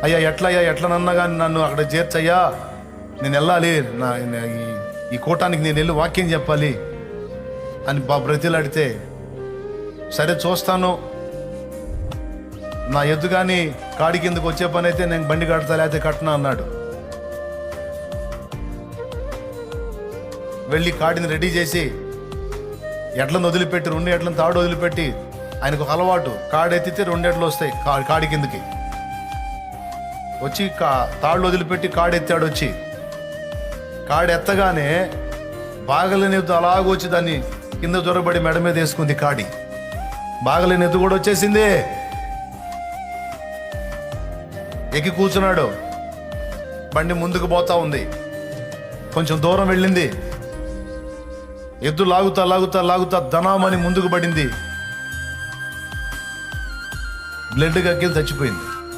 అయ్యా ఎట్లనన్నా కానీ నన్ను అక్కడ చేర్చయ్యా, నేను వెళ్ళాలి, ఈ కూటానికి నేను వెళ్ళి వాక్యం చెప్పాలి అని బ్రతిలాడితే, సరే చూస్తాను, నా ఎద్దు కానీ కాడి కిందకు వచ్చే పని అయితే నేను బండి కడతా, లేకపోతే కట్టనా అన్నాడు. వెళ్ళి కాడిని రెడీ చేసి ఎడ్లను వదిలిపెట్టి, 2 ఎడ్లను తాడు వదిలిపెట్టి, ఆయనకు ఒక అలవాటు, కాడెత్తితే 2 ఎడ్లు వస్తాయి కాడి కిందకి వచ్చి, తాళ్ళు వదిలిపెట్టి కాడెత్తాడు. వచ్చి కాడెత్తగానే బాగలేని ఎద్దు అలాగొచ్చి దాన్ని కింద జొరబడి మెడ మీద వేసుకుంది కాడి. బాగలేని ఎద్దు కూడా వచ్చేసింది, ఎక్కి కూర్చున్నాడు. బండి ముందుకు పోతా ఉంది, కొంచెం దూరం వెళ్ళింది, ఎద్దు లాగుతా ధనామని ముందుకు పడింది, బ్లడ్ గక్కిలు చచ్చిపోయింది.